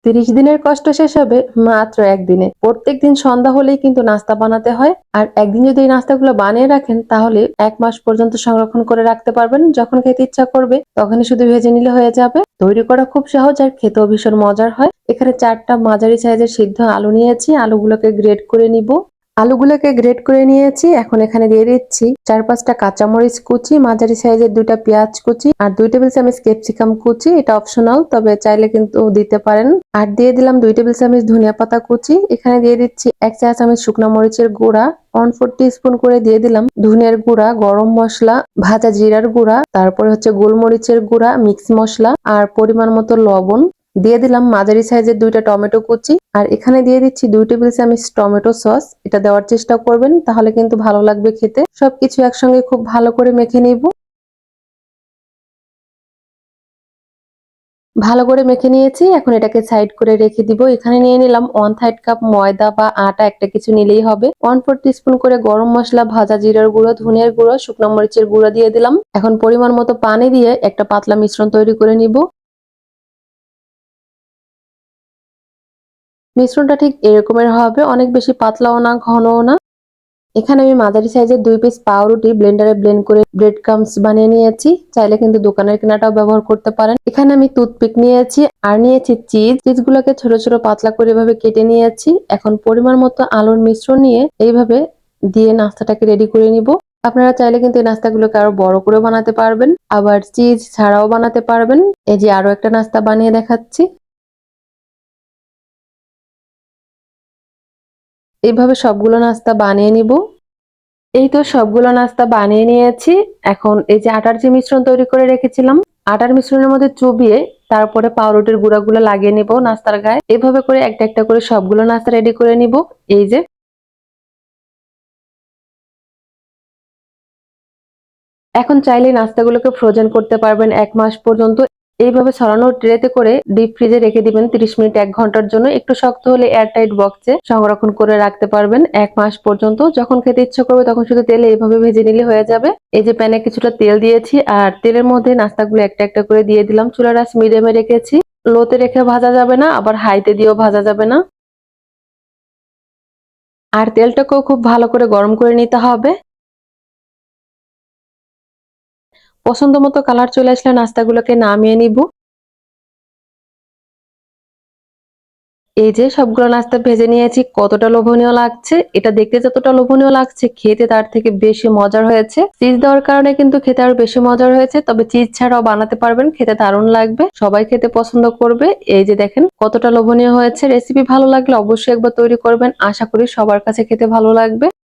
30 দিনের কষ্ট শেষ হবে মাত্র একদিনে। প্রত্যেকদিন সন্ধ্যা হলেই কিন্তু নাস্তা বানাতে হয়। আর একদিন যদি এই নাস্তাগুলো বানিয়ে রাখেন তাহলে 1 মাস পর্যন্ত সংরক্ষণ করে রাখতে পারবেন। যখন খেতে ইচ্ছা করবে তখনই শুধু ভেজে নিলে হয়ে যাবে। তৈরি করা খুব সহজ আর খেতেও ভীষণ মজার হয়। এখানে 4টা মাঝারি সাইজের সিদ্ধ আলু নিয়েছি। আলুগুলোকে গ্রেট করে নিব। আলুগুলোকে গ্রেট করে নিয়েছি। এখন এখানে দিয়ে দিচ্ছি 4-5টা কাঁচামরিচ কুচি, মাঝারি সাইজের 2টা পেঁয়াজ কুচি আর 2 টেবিল চামচ ক্যাপসিকাম কুচি। এটা অপশনাল, তবে চাইলে কিন্তু দিতে পারেন। আর দিয়ে দিলাম 2 টেবিল চামচ ধনিয়া পাতা কুচি। এখানে দিয়ে দিচ্ছি 1 চা চামচ শুকনো মরিচের গুঁড়া, 1/4 টিস্পুন করে দিয়ে দিলাম ধনিয়ার গুঁড়া, গরম মশলা, ভাজা জিরার গুঁড়া, তারপরে হচ্ছে গোলমরিচের গুঁড়া, মিক্স মশলা আর পরিমাণ মতো লবণ। দিয়ে দিলাম মাঝারি সাইজের 2টা টমেটো কুচি। আর এখানে দিয়ে দিচ্ছি 2 টেবিল চামচ টমেটো সস। এটা দেওয়ার চেষ্টা করবেন, তাহলে কিন্তু ভালো লাগবে খেতে। সবকিছু একসঙ্গে খুব ভালো করে মেখে নিব। ভালো করে মেখে নিয়েছি। এখন এটাকে সাইড করে রেখে দিব। এখানে নিয়ে নিলাম 1/3 কাপ ময়দা বা আটা, একটা কিছু নিলেই হবে। 1/4 টিস্পুন করে গরম মশলা, ভাজা জিরার গুঁড়ো, ধনিয়ার গুঁড়ো, শুকনো মরিচের গুঁড়ো দিয়ে দিলাম। এখন পরিমাণ মতো পানি দিয়ে একটা পাতলা মিশ্রণ তৈরি করে নিব। মিশ্রণটা ঠিক এরকমের হবে, অনেক বেশি পাতলাও না, ঘনও না। এখানে আমি মাঝারি সাইজের 2 পিস পাউরুটি ব্লেন্ডারে ব্লেন্ড করে ব্রেড ক্রাম্বস বানিয়ে নিয়েছি। চাইলে কিন্তু দোকানের কেনাটাও ব্যবহার করতে পারেন। এখানে আমি টুথপিক নিয়েছি আর নিয়েছি চিজগুলোকে ছোট ছোট পাতলা করে এভাবে কেটে নিয়েছি। এখন পরিমাণ মতো আলুর মিশ্রণ নিয়ে এইভাবে দিয়ে নাস্তাটাকে রেডি করে নিব। আপনারা চাইলে কিন্তু এই নাস্তাগুলোকে আরো বড় করে বানাতে পারবেন, আবার চিজ ছাড়াও বানাতে পারবেন। এই যে আরো একটা নাস্তা বানিয়ে দেখাচ্ছি। এইভাবে সবগুলো নাস্তা বানিয়ে নিব। এই তো সবগুলো নাস্তা বানিয়ে নিয়েছি। এখন এই যে আটার যে মিশ্রণ তৈরি করে রেখেছিলাম, আটার মিশ্রণের মধ্যে চুবিয়ে তারপরে পাউরুটির গুঁড়াগুলো লাগিয়ে নিব নাস্তার গায়ে। এভাবে করে একটা একটা করে সবগুলো নাস্তা রেডি করে নিব। এই যে এখন চাইলে নাস্তাগুলোকে ফ্রোজেন করতে পারবেন 1 মাস পর্যন্ত। এইভাবে ছড়ানো ট্রেতে করে ডিপ ফ্রিজে রেখে দিবেন 30 মিনিট 1 ঘন্টার জন্য। একটু শক্ত হলে এয়ারটাইট বক্সে সংরক্ষণ করে রাখতে পারবেন 1 মাস পর্যন্ত। যখন খেতে ইচ্ছা করবে তখন শুধু তেলে এইভাবে ভেজে নিলে হয়ে যাবে। এই যে প্যানে কিছুটা তেল দিয়েছি আর তেলের মধ্যে নাস্তাগুলো একটা একটা করে দিয়ে দিলাম। চুলার আঁচ মিডিয়ামে রেখেছি। লোতে রেখে ভাজা যাবে না, আবার হাইতে দিয়েও ভাজা যাবে না। আর তেলটাকেও খুব ভালো করে গরম করে নিতে হবে। পছন্দ মতো কালার চলে আসলে নাস্তাগুলোকে নামিয়ে নিব। এই যে সবগুলো নাস্তা ভেজে নিয়েছি, কতটা লোভনীয় লাগছে। এটা দেখতে যতটা লোভনীয় লাগছে, খেতে তার থেকে বেশি মজার হয়েছে। চিজ দেওয়ার কারণে কিন্তু খেতে আরো বেশি মজার হয়েছে, তবে চিজ ছাড়াও বানাতে পারবেন, খেতে দারুণ লাগবে। সবাই খেতে পছন্দ করবে। এই যে দেখেন কতটা লোভনীয় হয়েছে। রেসিপি ভালো লাগলে অবশ্যই একবার তৈরি করবেন। আশা করি সবার কাছে খেতে ভালো লাগবে।